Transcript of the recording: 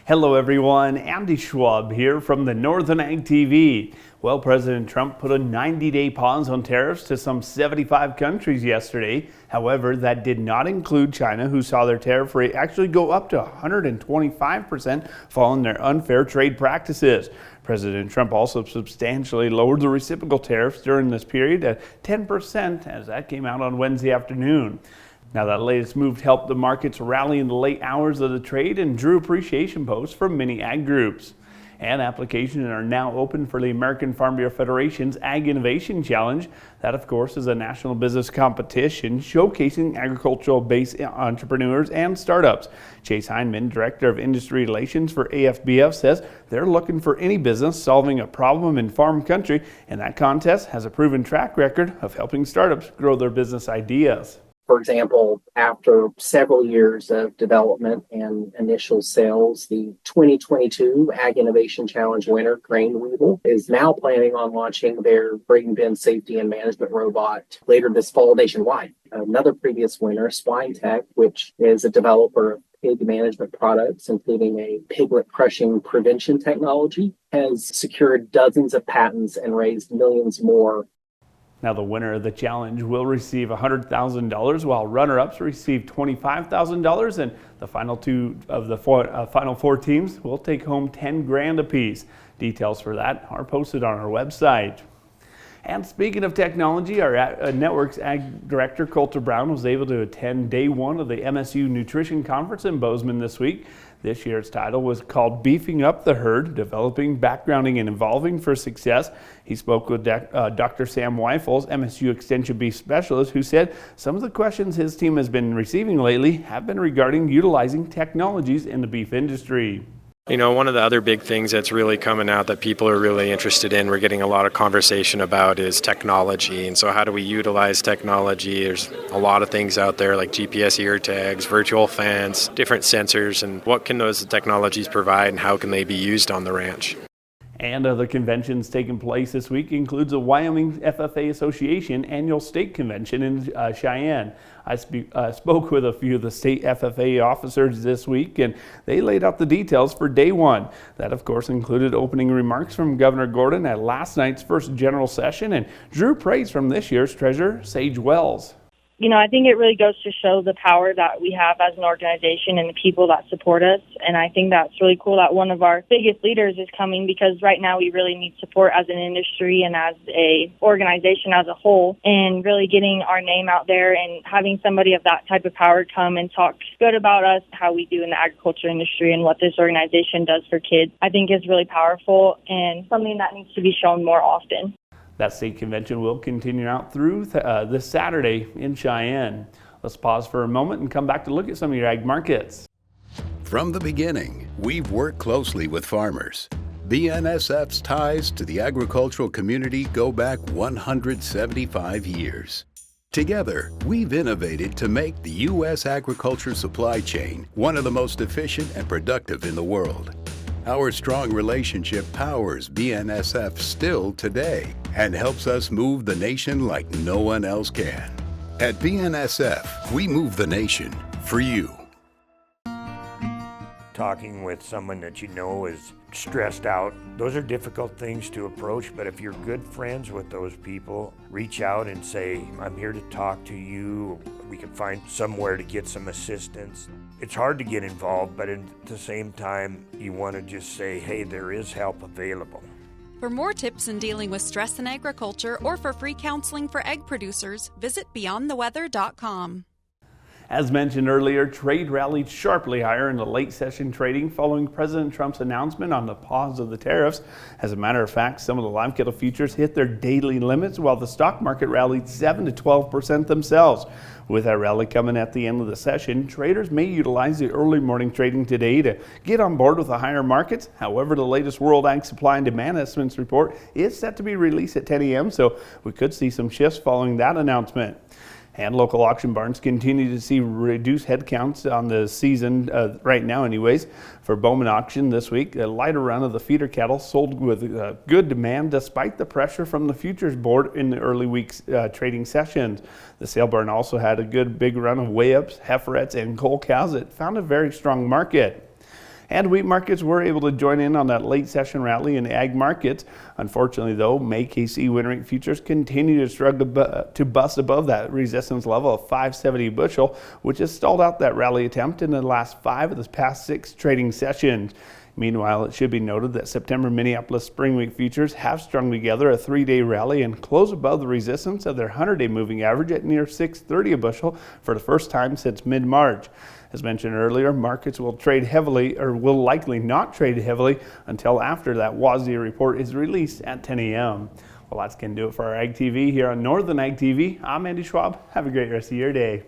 Hello everyone, Andy Schwab here from the Northern Ag TV. Well, President Trump put a 90-day pause on tariffs to some 75 countries yesterday. However, that did not include China, who saw their tariff rate actually go up to 125% following their unfair trade practices. President Trump also substantially lowered the reciprocal tariffs during this period at 10%, as that came out on Wednesday afternoon. Now, that latest move helped the markets rally in the late hours of the trade and drew appreciation posts from many ag groups. And applications are now open for the American Farm Bureau Federation's Ag Innovation Challenge. That, of course, is a national business competition showcasing agricultural-based entrepreneurs and startups. Chase Heineman, Director of Industry Relations for AFBF, says they're looking for any business solving a problem in farm country, and that contest has a proven track record of helping startups grow their business ideas. For example, after several years of development and initial sales, the 2022 Ag Innovation Challenge winner, Crane Weevil, is now planning on launching their breeding bin safety and management robot later this fall nationwide. Another previous winner, Swine Tech, which is a developer of pig management products, including a piglet crushing prevention technology, has secured dozens of patents and raised millions more. Now, the winner of the challenge will receive $100,000, while runner-ups receive $25,000, and the final two of the final four teams will take home $10,000 apiece. Details for that are posted on our website. And speaking of technology, our Network's Ag Director, Coulter Brown, was able to attend day one of the MSU Nutrition Conference in Bozeman this week. This year's title was called Beefing Up the Herd, Developing, Backgrounding, and Evolving for Success. He spoke with Dr. Sam Weifels, MSU Extension Beef Specialist, who said some of the questions his team has been receiving lately have been regarding utilizing technologies in the beef industry. You know, one of the other big things that's really coming out that people are really interested in, we're getting a lot of conversation about, is technology. And so how do we utilize technology? There's a lot of things out there like GPS ear tags, virtual fence, different sensors, and what can those technologies provide and how can they be used on the ranch? And other conventions taking place this week includes the Wyoming FFA Association annual state convention in Cheyenne. I spoke with a few of the state FFA officers this week, and they laid out the details for day one. That, of course, included opening remarks from Governor Gordon at last night's first general session and drew praise from this year's treasurer, Sage Wells. You know, I think it really goes to show the power that we have as an organization and the people that support us. And I think that's really cool that one of our biggest leaders is coming, because right now we really need support as an industry and as a organization as a whole, and really getting our name out there and having somebody of that type of power come and talk good about us, how we do in the agriculture industry and what this organization does for kids, I think is really powerful and something that needs to be shown more often. That state convention will continue out through this Saturday in Cheyenne. Let's pause for a moment and come back to look at some of your ag markets. From the beginning, we've worked closely with farmers. BNSF's ties to the agricultural community go back 175 years. Together, we've innovated to make the U.S. agriculture supply chain one of the most efficient and productive in the world. Our strong relationship powers BNSF still today and helps us move the nation like no one else can. At BNSF, we move the nation for you. Talking with someone that you know is stressed out, those are difficult things to approach, but if you're good friends with those people, reach out and say, I'm here to talk to you. We can find somewhere to get some assistance. It's hard to get involved, but at the same time, you want to just say, hey, there is help available. For more tips in dealing with stress in agriculture or for free counseling for egg producers, visit beyondtheweather.com. As mentioned earlier, trade rallied sharply higher in the late session trading following President Trump's announcement on the pause of the tariffs. As a matter of fact, some of the live cattle futures hit their daily limits, while the stock market rallied 7 to 12% themselves. With that rally coming at the end of the session, traders may utilize the early morning trading today to get on board with the higher markets. However, the latest World Ag Supply and Demand Estimates report is set to be released at 10 a.m., so we could see some shifts following that announcement. And local auction barns continue to see reduced headcounts on the season right now anyways. For Bowman auction this week, a lighter run of the feeder cattle sold with good demand despite the pressure from the futures board in the early weeks trading sessions. The sale barn also had a good big run of weigh-ups, heiferettes, and coal cows that found a very strong market. And wheat markets were able to join in on that late session rally in ag markets. Unfortunately, though, May KC winter wheat futures continue to struggle to bust above that resistance level of 570 bushel, which has stalled out that rally attempt in the last 5 of the past 6 trading sessions. Meanwhile, it should be noted that September Minneapolis spring wheat futures have strung together a 3-day rally and close above the resistance of their 100-day moving average at near 630 a bushel for the first time since mid-March. As mentioned earlier, markets will trade heavily, or will likely not trade heavily until after that WASDE report is released at 10 a.m. Well, that's going to do it for our Ag TV here on Northern Ag TV. I'm Andy Schwab. Have a great rest of your day.